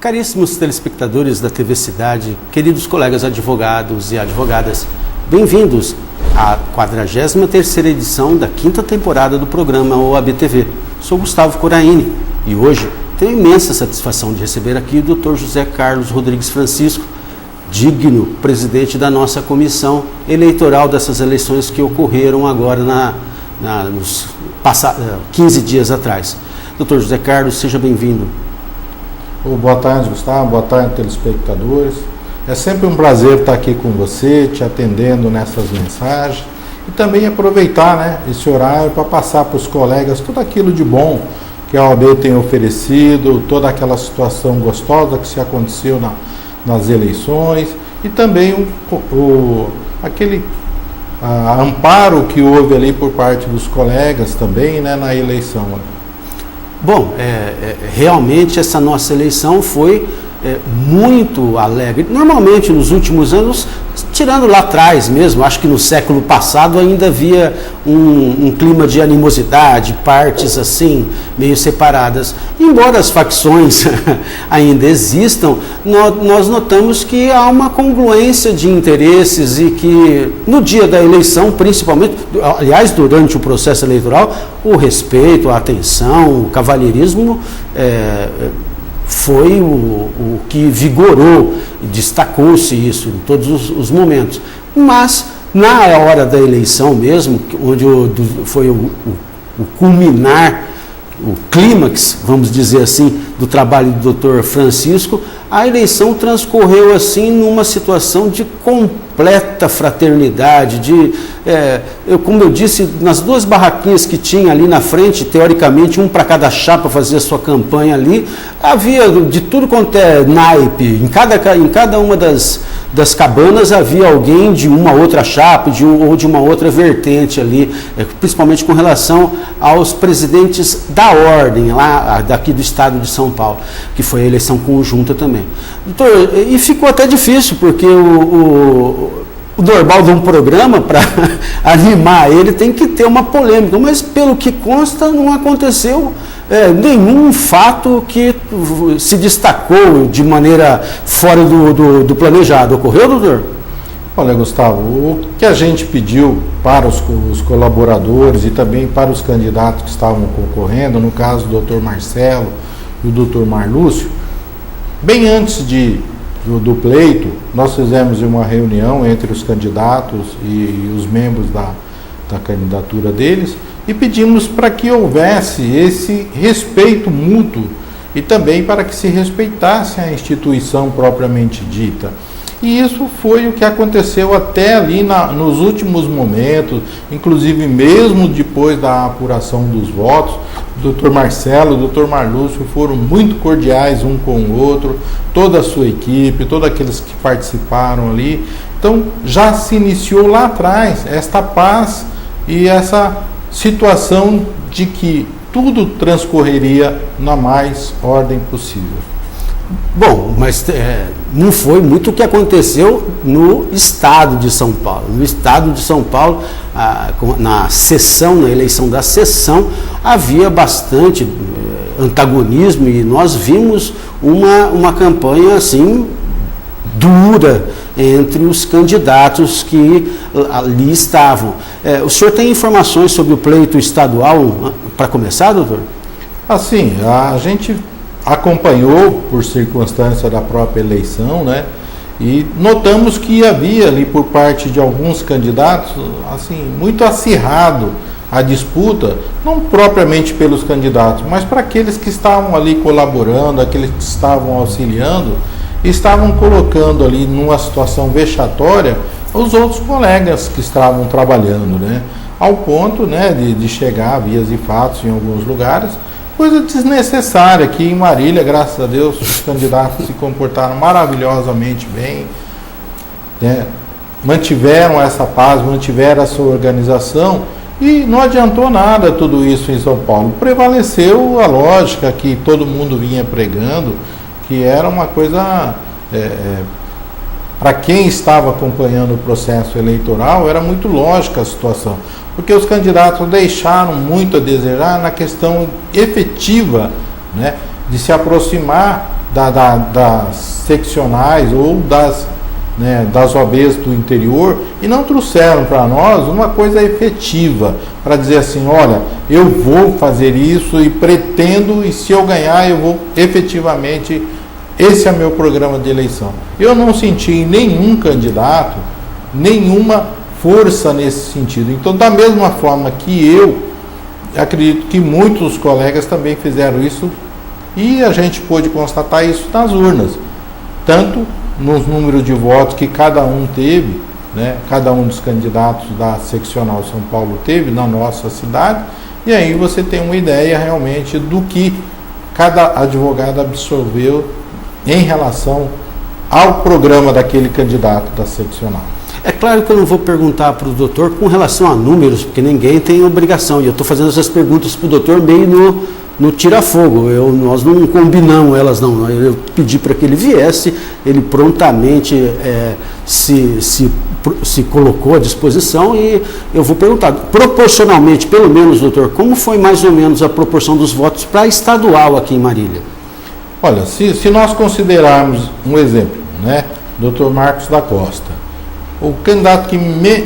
Caríssimos telespectadores da TV Cidade, queridos colegas advogados e advogadas, bem-vindos à 43ª edição da 5ª temporada do programa OAB TV. Sou Gustavo Coraini e hoje tenho imensa satisfação de receber aqui o Dr. José Carlos Rodrigues Francisco, digno presidente da nossa comissão eleitoral dessas eleições que ocorreram agora nos 15 dias atrás. Dr. José Carlos, seja bem-vindo. Boa tarde, Gustavo. Boa tarde, telespectadores. É sempre um prazer estar aqui com você, te atendendo nessas mensagens e também aproveitar, esse horário para passar para os colegas tudo aquilo de bom que a OAB tem oferecido, toda aquela situação gostosa que se aconteceu nas eleições e também aquele amparo que houve ali por parte dos colegas também, na eleição. Bom, realmente essa nossa eleição foi muito alegre. Normalmente nos últimos anos, tirando lá atrás mesmo, acho que no século passado ainda havia um clima de animosidade, partes assim, meio separadas. Embora as facções ainda existam, nós notamos que há uma congruência de interesses e que no dia da eleição, principalmente, aliás, durante o processo eleitoral, o respeito, a atenção, o cavalheirismo foi o que vigorou e destacou-se isso em todos os momentos. Mas, na hora da eleição mesmo, onde foi o culminar, o clímax, vamos dizer assim, do trabalho do Dr. Francisco, a eleição transcorreu assim numa situação de completa fraternidade, como eu disse, nas duas barraquinhas que tinha ali na frente, teoricamente um para cada chapa fazer a sua campanha ali, havia de tudo quanto é naipe, em cada uma das cabanas havia alguém de uma outra chapa ou de uma outra vertente ali, principalmente com relação aos presidentes da ordem, lá daqui do estado de São Paulo, que foi a eleição conjunta também. Doutor, e ficou até difícil, porque o normal de um programa, para animar ele, tem que ter uma polêmica, mas pelo que consta, não aconteceu nenhum fato que se destacou de maneira fora do planejado. Ocorreu, doutor? Olha, Gustavo, o que a gente pediu para os colaboradores e também para os candidatos que estavam concorrendo, no caso do Dr. Marcelo e o Dr. Marlúcio, bem antes do pleito, nós fizemos uma reunião entre os candidatos e os membros da candidatura deles e pedimos para que houvesse esse respeito mútuo e também para que se respeitasse a instituição propriamente dita. E isso foi o que aconteceu até ali nos últimos momentos, inclusive mesmo depois da apuração dos votos. O Dr. Marcelo e o Dr. Marlúcio foram muito cordiais um com o outro, toda a sua equipe, todos aqueles que participaram ali. Então já se iniciou lá atrás esta paz e essa situação de que tudo transcorreria na mais ordem possível. Bom, mas não foi muito o que aconteceu no estado de São Paulo. No estado de São Paulo, na eleição da sessão, havia bastante antagonismo e nós vimos uma campanha assim dura entre os candidatos que ali estavam. O senhor tem informações sobre o pleito estadual para começar, doutor? Assim, a gente acompanhou por circunstância da própria eleição, e notamos que havia ali por parte de alguns candidatos, assim, muito acirrado a disputa, não propriamente pelos candidatos, mas para aqueles que estavam ali colaborando, aqueles que estavam auxiliando, estavam colocando ali numa situação vexatória os outros colegas que estavam trabalhando, ao ponto, de chegar a vias e fatos em alguns lugares, coisa desnecessária. Aqui em Marília, graças a Deus, os candidatos se comportaram maravilhosamente bem, mantiveram essa paz, mantiveram essa organização e não adiantou nada tudo isso em São Paulo. Prevaleceu a lógica que todo mundo vinha pregando, que era uma coisa, para quem estava acompanhando o processo eleitoral, era muito lógica a situação, porque os candidatos deixaram muito a desejar na questão efetiva, de se aproximar das seccionais ou das OABs do interior e não trouxeram para nós uma coisa efetiva, para dizer assim, olha, eu vou fazer isso e pretendo, e se eu ganhar eu vou efetivamente, esse é meu programa de eleição. Eu não senti em nenhum candidato nenhuma força nesse sentido. Então, da mesma forma que eu acredito que muitos colegas também fizeram isso, e a gente pôde constatar isso nas urnas, tanto nos números de votos que cada um teve, cada um dos candidatos da seccional São Paulo teve na nossa cidade, e aí você tem uma ideia realmente do que cada advogado absorveu em relação ao programa daquele candidato da seccional. É claro que eu não vou perguntar para o doutor com relação a números, porque ninguém tem obrigação, e eu estou fazendo essas perguntas para o doutor meio no tira-fogo, nós não combinamos elas não, eu pedi para que ele viesse, ele prontamente se colocou à disposição, e eu vou perguntar, proporcionalmente, pelo menos, doutor, como foi mais ou menos a proporção dos votos para estadual aqui em Marília? Olha, se nós considerarmos um exemplo, Dr. Marcos da Costa, o candidato que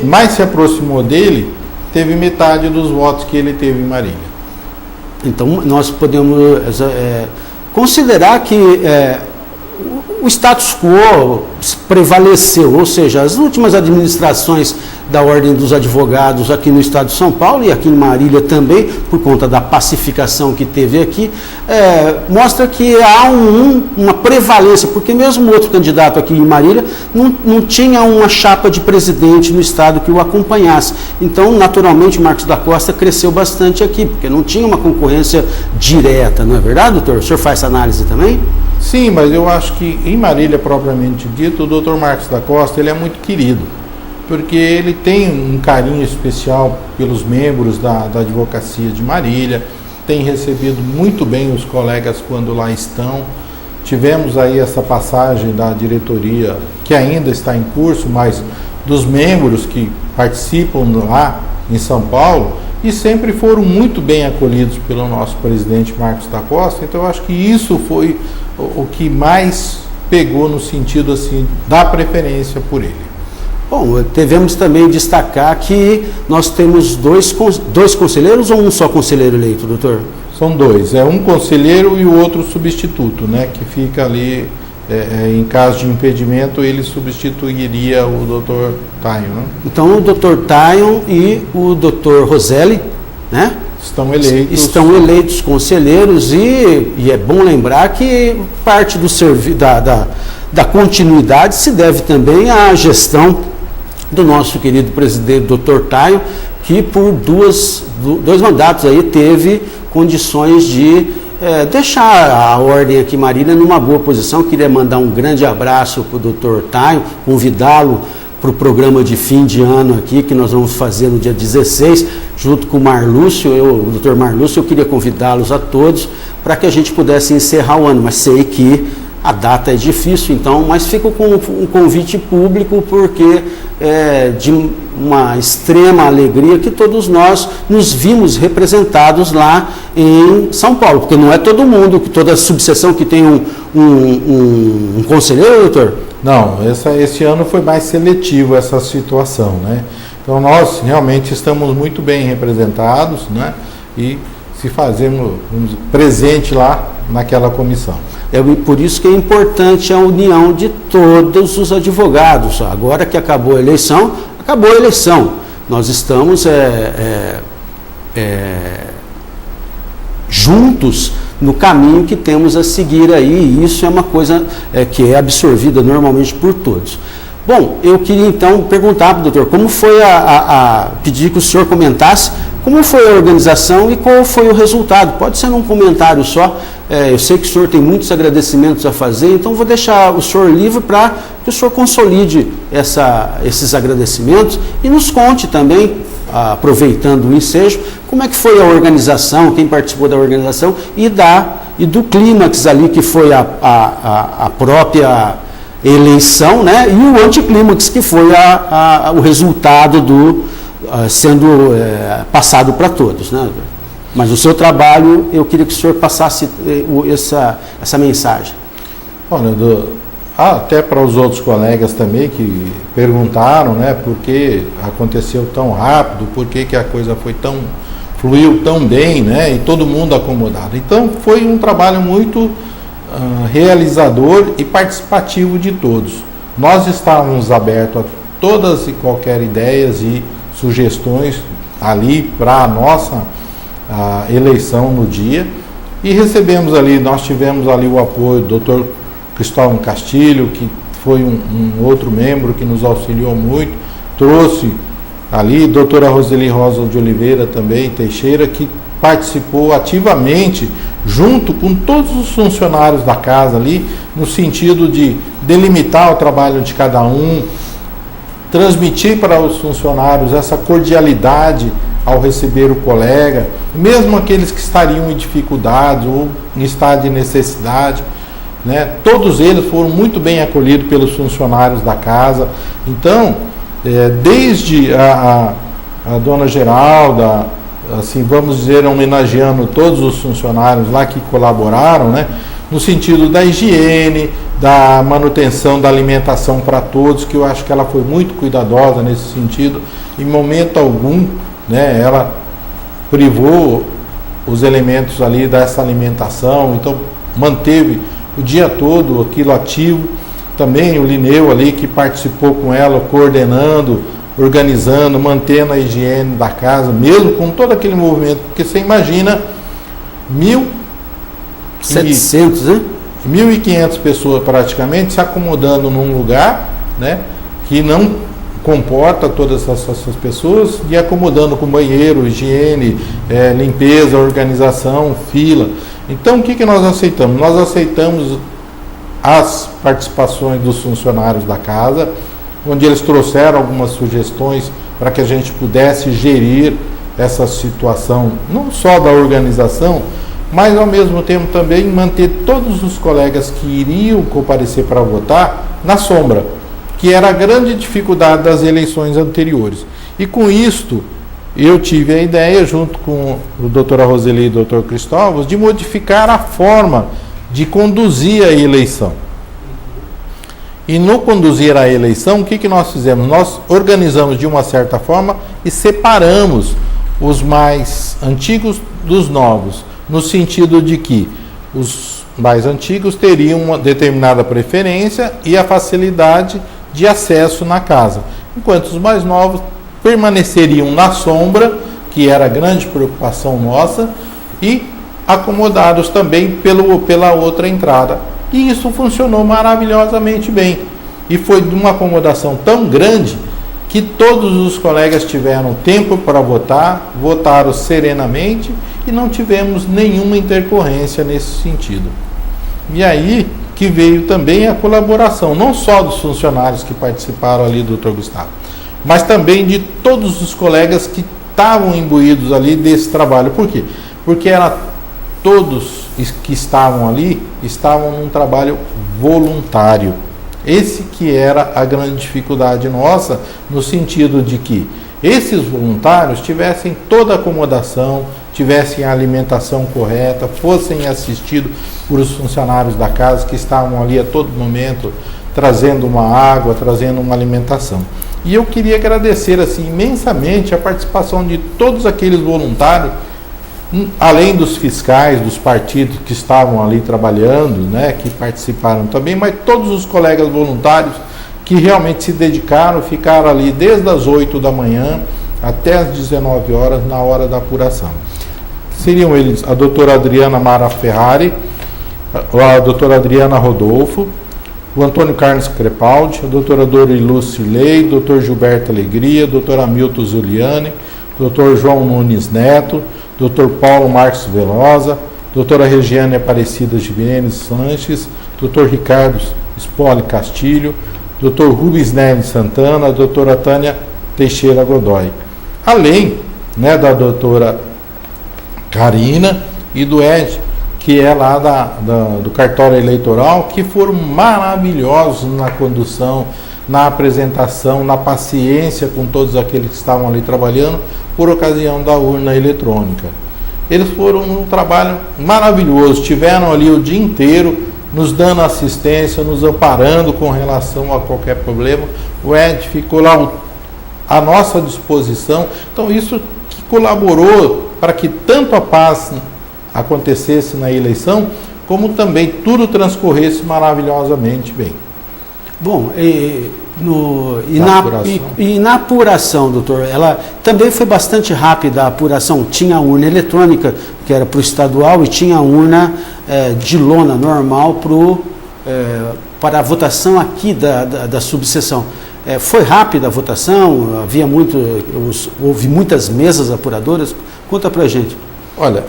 mais se aproximou dele teve metade dos votos que ele teve em Marília. Então, nós podemos considerar que o status quo prevaleceu, ou seja, as últimas administrações da Ordem dos Advogados aqui no estado de São Paulo e aqui em Marília também, por conta da pacificação que teve aqui, mostra que há uma prevalência, porque mesmo outro candidato aqui em Marília não tinha uma chapa de presidente no estado que o acompanhasse. Então, naturalmente, o Marcos da Costa cresceu bastante aqui, porque não tinha uma concorrência direta, não é verdade, doutor? O senhor faz essa análise também? Sim, mas eu acho que em Marília, propriamente dito, o doutor Marcos da Costa ele é muito querido, porque ele tem um carinho especial pelos membros da advocacia de Marília, tem recebido muito bem os colegas quando lá estão. Tivemos aí essa passagem da diretoria, que ainda está em curso, mas dos membros que participam lá em São Paulo, e sempre foram muito bem acolhidos pelo nosso presidente Marcos da Costa. Então eu acho que isso foi o que mais pegou no sentido assim da preferência por ele. Bom, devemos também destacar que nós temos dois conselheiros ou um só conselheiro eleito, doutor? São dois, um conselheiro e o outro substituto, que fica ali, em caso de impedimento, ele substituiria o doutor Taio. Então, o doutor Taio e o doutor Roselli, estão eleitos conselheiros, e é bom lembrar que parte da continuidade se deve também à gestão do nosso querido presidente, doutor Taio, que por dois mandatos aí teve condições de deixar a ordem aqui em Marília numa boa posição. Queria mandar um grande abraço para o doutor Taio, convidá-lo para o programa de fim de ano aqui, que nós vamos fazer no dia 16, junto com o Marlúcio, o doutor Marlúcio. Eu queria convidá-los a todos para que a gente pudesse encerrar o ano, mas sei que a data é difícil, então, mas fico com um convite público, porque de uma extrema alegria que todos nós nos vimos representados lá em São Paulo, porque não é todo mundo, toda subseção que tem um conselheiro, doutor? Não, esse ano foi mais seletivo essa situação, Então nós realmente estamos muito bem representados, e se fazemos presente lá naquela comissão. É por isso que é importante a união de todos os advogados. Agora que acabou a eleição, Nós estamos juntos no caminho que temos a seguir aí, e isso é uma coisa que é absorvida normalmente por todos. Bom, eu queria então perguntar para o doutor, como foi pedir que o senhor comentasse como foi a organização e qual foi o resultado. Pode ser num comentário só, eu sei que o senhor tem muitos agradecimentos a fazer, então vou deixar o senhor livre para que o senhor consolide esses agradecimentos e nos conte também, aproveitando o ensejo, como é que foi a organização, quem participou da organização e do clímax ali que foi a própria eleição, e o anticlímax que foi o resultado sendo passado para todos, Mas o seu trabalho, eu queria que o senhor passasse essa mensagem. Olha, até para os outros colegas também que perguntaram, né, por que aconteceu tão rápido, por que a coisa fluiu tão bem, né, e todo mundo acomodado. Então foi um trabalho muito realizador e participativo de todos. Nós estávamos abertos a todas e qualquer ideias e sugestões ali para a nossa eleição no dia, e recebemos ali, nós tivemos ali o apoio do Dr. Cristóvão Castilho, que foi um outro membro que nos auxiliou muito, trouxe ali, doutora Roseli Rosa de Oliveira também, Teixeira, que participou ativamente, junto com todos os funcionários da casa ali, no sentido de delimitar o trabalho de cada um, transmitir para os funcionários essa cordialidade ao receber o colega, mesmo aqueles que estariam em dificuldades ou em estado de necessidade, né? Todos eles foram muito bem acolhidos pelos funcionários da casa. Então, desde a dona Geralda, assim, vamos dizer, homenageando todos os funcionários lá que colaboraram, né, no sentido da higiene, da manutenção da alimentação para todos, que eu acho que ela foi muito cuidadosa nesse sentido. Em momento algum, né, ela privou os elementos ali dessa alimentação, então manteve o dia todo aquilo ativo. Também o Lineu ali, que participou com ela, coordenando, organizando, mantendo a higiene da casa, mesmo com todo aquele movimento, porque você imagina 1.700, né? 1.500 pessoas praticamente se acomodando num lugar, né, que não comporta todas essas pessoas, e acomodando com banheiro, higiene, limpeza, organização, fila. Então o que nós aceitamos? Nós aceitamos as participações dos funcionários da casa, onde eles trouxeram algumas sugestões para que a gente pudesse gerir essa situação, não só da organização, mas ao mesmo tempo também manter todos os colegas que iriam comparecer para votar na sombra, que era a grande dificuldade das eleições anteriores. E com isto, eu tive a ideia, junto com o doutora Roseli e o doutor Cristóvão, de modificar a forma de conduzir a eleição. E no conduzir a eleição, o que nós fizemos? Nós organizamos de uma certa forma e separamos os mais antigos dos novos, no sentido de que os mais antigos teriam uma determinada preferência e a facilidade de acesso na casa, enquanto os mais novos permaneceriam na sombra, que era a grande preocupação nossa, e acomodados também pela outra entrada. E isso funcionou maravilhosamente bem. E foi de uma acomodação tão grande que todos os colegas tiveram tempo para votar, votaram serenamente e não tivemos nenhuma intercorrência nesse sentido. E aí que veio também a colaboração, não só dos funcionários que participaram ali do Dr. Gustavo, mas também de todos os colegas que estavam imbuídos ali desse trabalho. Por quê? Porque todos que estavam ali estavam num trabalho voluntário. Esse que era a grande dificuldade nossa, no sentido de que esses voluntários tivessem toda a acomodação, tivessem a alimentação correta, fossem assistidos por os funcionários da casa que estavam ali a todo momento trazendo uma água, trazendo uma alimentação. E eu queria agradecer assim imensamente a participação de todos aqueles voluntários, além dos fiscais, dos partidos que estavam ali trabalhando, né, que participaram também, mas todos os colegas voluntários que realmente se dedicaram, ficaram ali desde as 8 da manhã até as 19 horas na hora da apuração. Seriam eles a doutora Adriana Mara Ferrari, a doutora Adriana Rodolfo, o Antônio Carlos Crepaldi, a doutora Dorilu Cirlei, doutor Gilberto Alegria, doutor Hamilton Zuliani, doutor João Nunes Neto, doutor Paulo Marcos Velosa, doutora Regiane Aparecida Jimenez Sanches, doutor Ricardo Spoli Castilho, doutor Rubens Neves Santana, doutora Tânia Teixeira Godoy. Além, né, da doutora Karina e do Ed, que é lá do cartório eleitoral, que foram maravilhosos na condução, na apresentação, na paciência com todos aqueles que estavam ali trabalhando por ocasião da urna eletrônica. Eles foram um trabalho maravilhoso, tiveram ali o dia inteiro nos dando assistência, nos amparando com relação a qualquer problema. O Ed ficou lá à nossa disposição. Então isso que colaborou para que tanto a paz acontecesse na eleição, como também tudo transcorresse maravilhosamente bem. Bom, na apuração, doutor, ela também foi bastante rápida a apuração. Tinha a urna eletrônica, que era para o estadual, e tinha a urna de lona normal para a votação aqui da subseção. Foi rápida a votação? Houve muitas mesas apuradoras? Conta para a gente. Olha,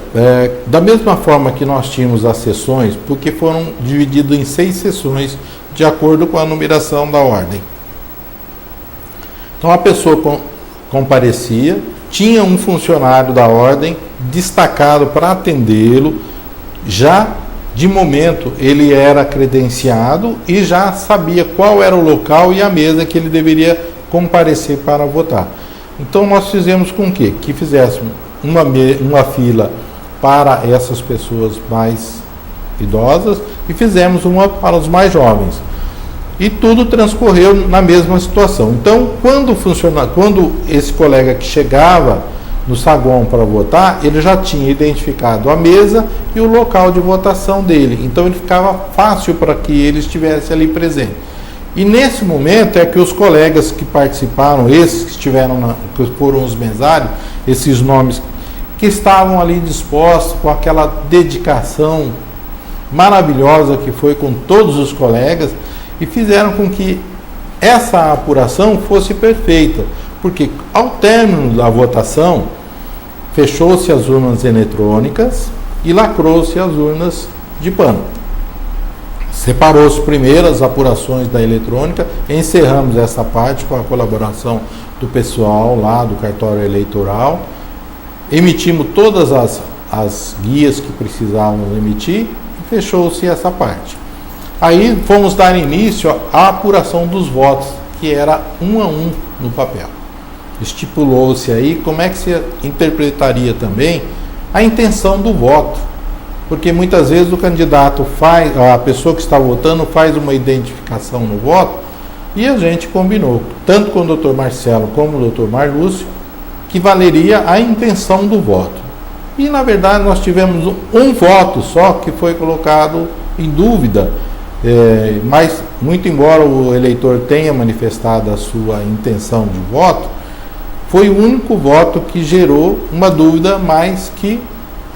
da mesma forma que nós tínhamos as sessões, porque foram divididas em 6 sessões, de acordo com a numeração da ordem. Então a pessoa comparecia, tinha um funcionário da ordem destacado para atendê-lo, já de momento ele era credenciado e já sabia qual era o local e a mesa que ele deveria comparecer para votar. Então nós fizemos com que fizéssemos uma fila para essas pessoas mais idosas e fizemos uma para os mais jovens. E tudo transcorreu na mesma situação. Então, quando esse colega que chegava no saguão para votar, ele já tinha identificado a mesa e o local de votação dele. Então, ele ficava fácil para que ele estivesse ali presente. E nesse momento é que os colegas que participaram, esses que estiveram, que foram os mesários, esses nomes que estavam ali dispostos com aquela dedicação maravilhosa que foi com todos os colegas, e fizeram com que essa apuração fosse perfeita, porque ao término da votação fechou-se as urnas eletrônicas e lacrou-se as urnas de pano. Separou-se primeiro as apurações da eletrônica, encerramos essa parte com a colaboração do pessoal lá do cartório eleitoral, emitimos todas as guias que precisávamos emitir e fechou-se essa parte. Aí fomos dar início à apuração dos votos, que era 1 a 1 no papel. Estipulou-se aí como é que se interpretaria também a intenção do voto, porque muitas vezes o candidato a pessoa que está votando faz uma identificação no voto, e a gente combinou, tanto com o doutor Marcelo como o doutor Marlúcio, que valeria a intenção do voto. E na verdade nós tivemos um voto só que foi colocado em dúvida, mas muito embora o eleitor tenha manifestado a sua intenção de voto, foi o único voto que gerou uma dúvida, mas que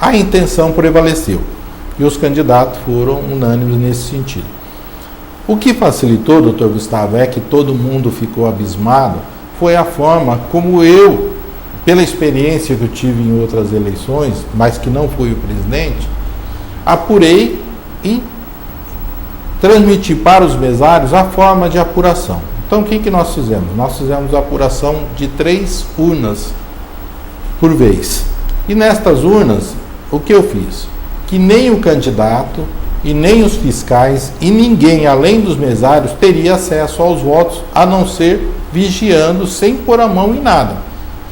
a intenção prevaleceu. E os candidatos foram unânimes nesse sentido. O que facilitou, doutor Gustavo, é que todo mundo ficou abismado, foi a forma como eu, pela experiência que eu tive em outras eleições, mas que não fui o presidente, apurei e transmiti para os mesários a forma de apuração. Então, o que nós fizemos? Nós fizemos a apuração de 3 urnas por vez. E nestas urnas, o que eu fiz? Que nem o candidato e nem os fiscais e ninguém, além dos mesários, teria acesso aos votos, a não ser vigiando sem pôr a mão em nada.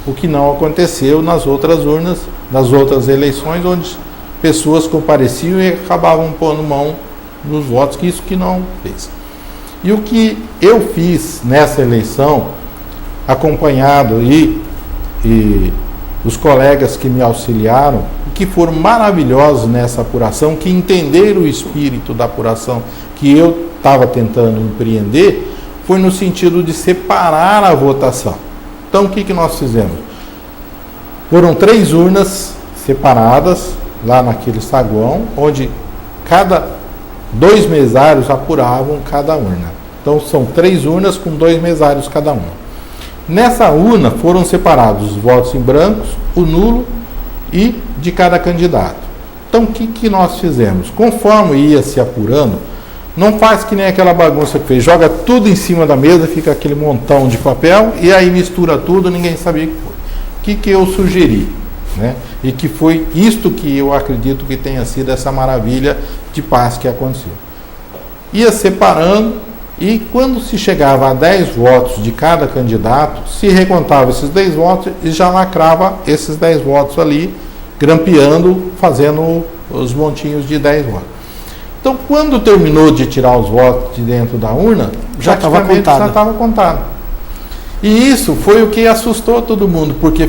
O que não aconteceu nas outras urnas, nas outras eleições, onde pessoas compareciam e acabavam pondo mão nos votos, que isso que não fez. E o que eu fiz nessa eleição, acompanhado e os colegas que me auxiliaram, que foram maravilhosos nessa apuração, que entenderam o espírito da apuração que eu estava tentando empreender, foi no sentido de separar a votação. Então, o que nós fizemos? Foram 3 urnas separadas, lá naquele saguão, onde cada 2 mesários apuravam cada urna. Então, são 3 urnas com 2 mesários cada uma. Nessa urna foram separados os votos em brancos, o nulo e de cada candidato. Então, o que nós fizemos? Conforme ia se apurando, não faz que nem aquela bagunça que fez, joga tudo em cima da mesa, fica aquele montão de papel e aí mistura tudo, ninguém sabia o que foi. O que eu sugeri? Né? E que foi isto que eu acredito que tenha sido essa maravilha de paz que aconteceu. Ia separando e quando se chegava a 10 votos de cada candidato, se recontava esses 10 votos e já lacrava esses 10 votos ali, grampeando, fazendo os montinhos de 10 votos. Então, quando terminou de tirar os votos de dentro da urna, já estava contado. E isso foi o que assustou todo mundo, porque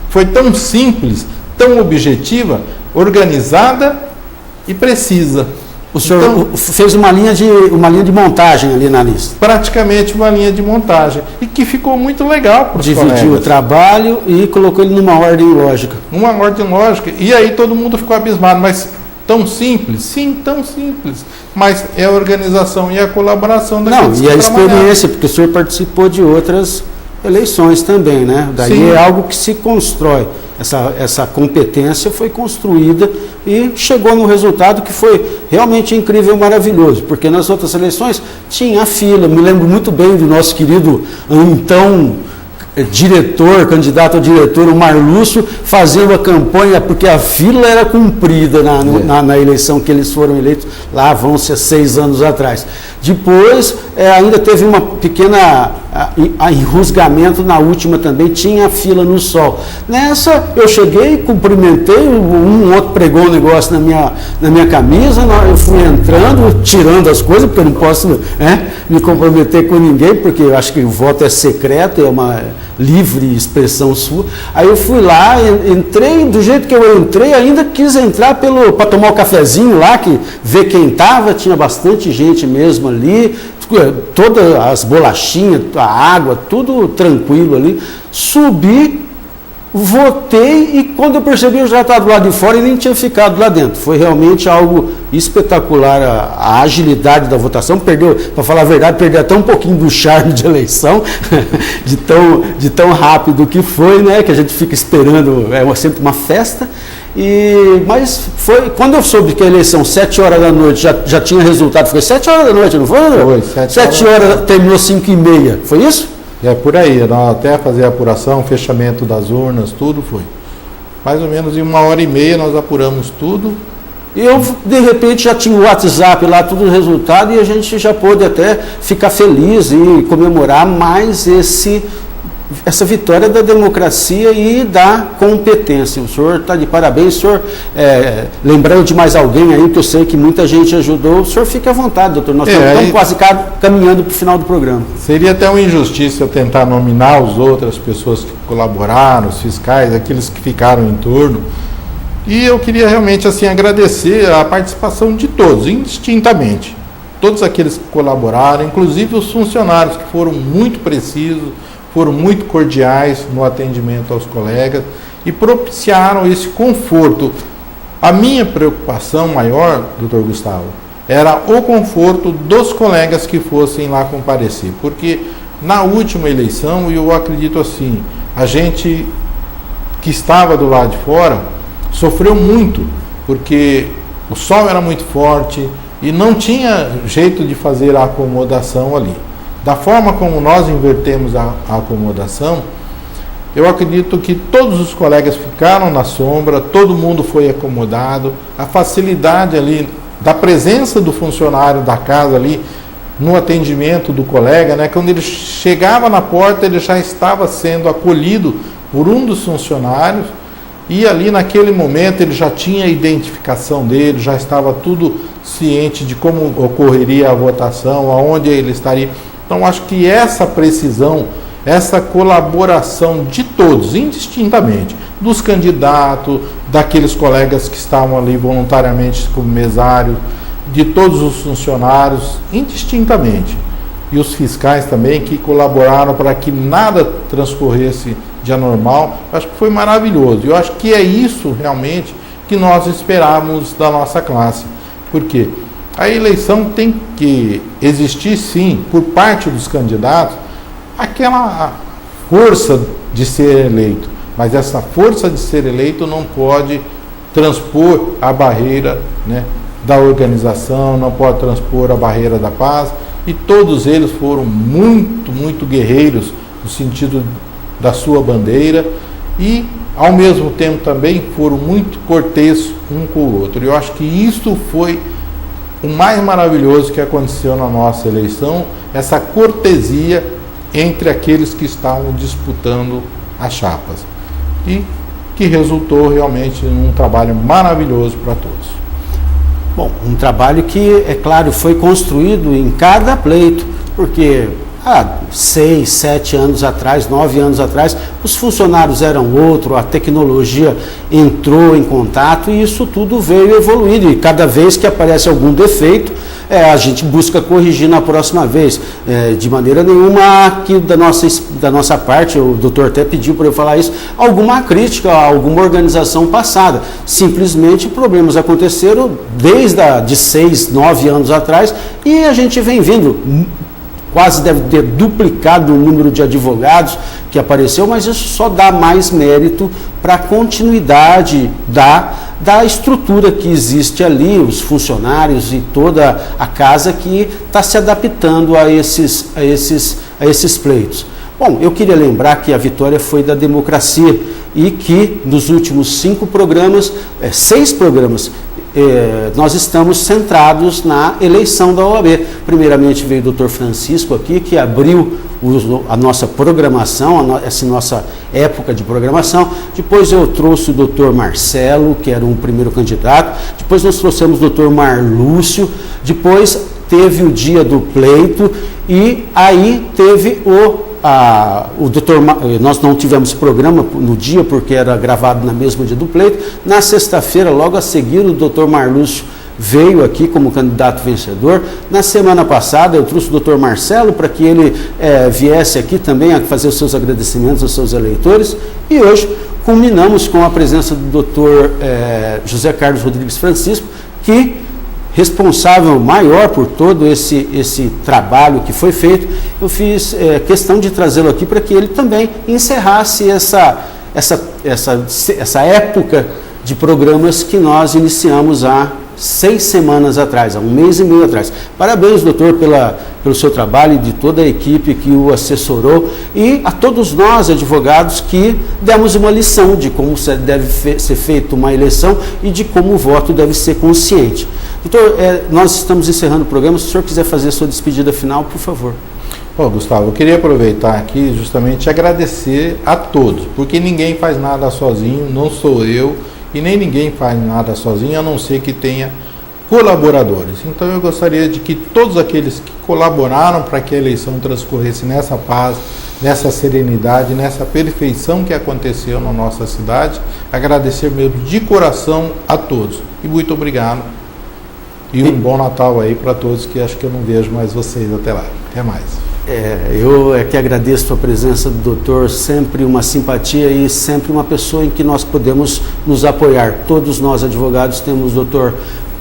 foi tão simples, tão objetiva, organizada e precisa. O senhor fez uma linha de montagem ali na lista. Praticamente uma linha de montagem. E que ficou muito legal para os colegas. Dividiu o trabalho e colocou ele numa ordem lógica. Uma ordem lógica. E aí todo mundo ficou abismado. Mas tão simples? Sim, tão simples. Mas é a organização e a colaboração daqueles que trabalharam. E a experiência, porque o senhor participou de outras eleições também, né? Daí Sim. É algo que se constrói. Essa competência foi construída e chegou no resultado que foi realmente incrível e maravilhoso, porque nas outras eleições tinha a fila. Me lembro muito bem do nosso querido, então, candidato a diretor, o Marlúcio, fazendo a campanha, porque a fila era cumprida na eleição que eles foram eleitos, lá vão-se 6 anos atrás. Depois, ainda teve uma pequena enrosgamento na última também, tinha a fila no sol. Nessa, eu cheguei, cumprimentei, um outro pregou um negócio na minha camisa, eu fui entrando, tirando as coisas, porque eu não posso me comprometer com ninguém, porque eu acho que o voto é secreto, é uma livre expressão sua. Aí eu fui lá, entrei, do jeito que eu entrei, ainda quis entrar para tomar um cafezinho lá, ver quem estava, tinha bastante gente mesmo ali, todas as bolachinhas, a água, tudo tranquilo ali. Subi, votei e quando eu percebi eu já estava do lado de fora e nem tinha ficado lá dentro. Foi realmente algo espetacular, a agilidade da votação. Perdeu, para falar a verdade, perdeu até um pouquinho do charme de eleição, de tão rápido que foi, né? Que a gente fica esperando, sempre uma festa. Mas foi, quando eu soube que a eleição 7 horas da noite já tinha resultado, foi 7 horas da noite, não foi? Foi, 7 horas, terminou 5h30, foi isso? É por aí, até fazer a apuração, fechamento das urnas, tudo foi. Mais ou menos em 1h30 nós apuramos tudo. E eu, de repente, já tinha o WhatsApp lá, tudo o resultado, e a gente já pôde até ficar feliz e comemorar mais essa vitória da democracia e da competência. O senhor está de parabéns, o senhor, lembrando de mais alguém aí, que eu sei que muita gente ajudou, o senhor fique à vontade, doutor, nós estamos quase caminhando para o final do programa. Seria até uma injustiça eu tentar nominar as outras pessoas que colaboraram, os fiscais, aqueles que ficaram em torno, e eu queria realmente assim agradecer a participação de todos, indistintamente, todos aqueles que colaboraram, inclusive os funcionários que foram muito precisos, foram muito cordiais no atendimento aos colegas e propiciaram esse conforto. A minha preocupação maior, doutor Gustavo, era o conforto dos colegas que fossem lá comparecer, porque na última eleição, eu acredito assim, a gente que estava do lado de fora sofreu muito, porque o sol era muito forte e não tinha jeito de fazer a acomodação ali. Da forma como nós invertemos a acomodação, eu acredito que todos os colegas ficaram na sombra, todo mundo foi acomodado, a facilidade ali da presença do funcionário da casa ali, no atendimento do colega, né? Quando ele chegava na porta, ele já estava sendo acolhido por um dos funcionários e ali naquele momento ele já tinha a identificação dele, já estava tudo ciente de como ocorreria a votação, aonde ele estaria. Então, acho que essa precisão, essa colaboração de todos, indistintamente, dos candidatos, daqueles colegas que estavam ali voluntariamente como mesários, de todos os funcionários, indistintamente, e os fiscais também, que colaboraram para que nada transcorresse de anormal, acho que foi maravilhoso. Eu acho que é isso realmente que nós esperávamos da nossa classe. Por quê? A eleição tem que existir, sim, por parte dos candidatos, aquela força de ser eleito. Mas essa força de ser eleito não pode transpor a barreira, né, da organização, não pode transpor a barreira da paz. E todos eles foram muito, muito guerreiros no sentido da sua bandeira e, ao mesmo tempo, também foram muito corteses um com o outro. Eu acho que isso foi o mais maravilhoso que aconteceu na nossa eleição, essa cortesia entre aqueles que estavam disputando as chapas. E que resultou realmente num trabalho maravilhoso para todos. Bom, um trabalho que, é claro, foi construído em cada pleito, porque há 6, 7 anos atrás, 9 anos atrás, os funcionários eram outro, a tecnologia entrou em contato e isso tudo veio evoluindo. E cada vez que aparece algum defeito, a gente busca corrigir na próxima vez. De maneira nenhuma aqui da nossa parte, o doutor até pediu para eu falar isso, alguma crítica a alguma organização passada. Simplesmente problemas aconteceram de 6, 9 anos atrás e a gente vem vindo. Quase deve ter duplicado o número de advogados que apareceu, mas isso só dá mais mérito para a continuidade da estrutura que existe ali, os funcionários e toda a casa que está se adaptando a esses pleitos. Bom, eu queria lembrar que a vitória foi da democracia e que nos últimos 6 programas, nós estamos centrados na eleição da OAB. Primeiramente veio o doutor Francisco aqui, que abriu a nossa programação, essa nossa época de programação. Depois eu trouxe o doutor Marcelo, que era um primeiro candidato. Depois nós trouxemos o doutor Marlúcio. Depois teve o dia do pleito e aí teve o doutor, nós não tivemos programa no dia porque era gravado no mesmo dia do pleito. Na sexta-feira, logo a seguir, o doutor Marlúcio veio aqui como candidato vencedor. Na semana passada eu trouxe o doutor Marcelo para que ele viesse aqui também a fazer os seus agradecimentos aos seus eleitores. E hoje culminamos com a presença do doutor José Carlos Rodrigues Francisco, que responsável maior por todo esse trabalho que foi feito. Eu fiz questão de trazê-lo aqui para que ele também encerrasse essa época de programas que nós iniciamos há 6 semanas atrás, há 1 mês e meio atrás. Parabéns, doutor, pelo seu trabalho e de toda a equipe que o assessorou e a todos nós, advogados, que demos uma lição de como deve ser feita uma eleição e de como o voto deve ser consciente. Doutor, nós estamos encerrando o programa. Se o senhor quiser fazer a sua despedida final, por favor. Bom, Gustavo, eu queria aproveitar aqui justamente agradecer a todos, porque ninguém faz nada sozinho, não sou eu, e nem ninguém faz nada sozinho, a não ser que tenha colaboradores. Então eu gostaria de que todos aqueles que colaboraram para que a eleição transcorresse nessa paz, nessa serenidade, nessa perfeição que aconteceu na nossa cidade, agradecer mesmo de coração a todos. E muito obrigado. E um bom Natal aí para todos, que acho que eu não vejo mais vocês até lá. Até mais. Eu que agradeço a presença do doutor, sempre uma simpatia e sempre uma pessoa em que nós podemos nos apoiar. Todos nós advogados temos o doutor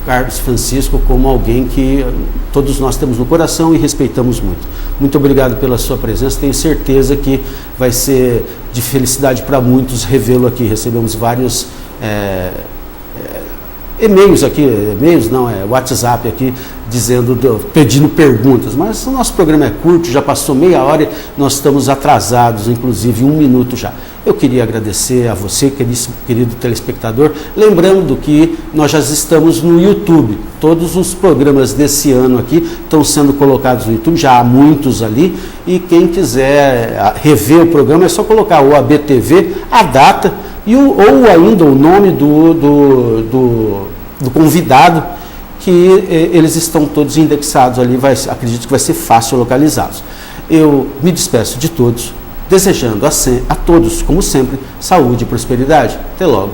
Carlos Francisco como alguém que todos nós temos no coração e respeitamos muito. Muito obrigado pela sua presença, tenho certeza que vai ser de felicidade para muitos revê-lo aqui. Recebemos vários e-mails aqui, WhatsApp aqui, pedindo perguntas, mas o nosso programa é curto, já passou meia hora e nós estamos atrasados, inclusive 1 minuto já. Eu queria agradecer a você, querido telespectador, lembrando que nós já estamos no YouTube, todos os programas desse ano aqui estão sendo colocados no YouTube, já há muitos ali, e quem quiser rever o programa é só colocar o ABTV, a data, ou ainda o nome do convidado, que eles estão todos indexados ali, acredito que vai ser fácil localizá-los. Eu me despeço de todos, desejando a todos, como sempre, saúde e prosperidade. Até logo.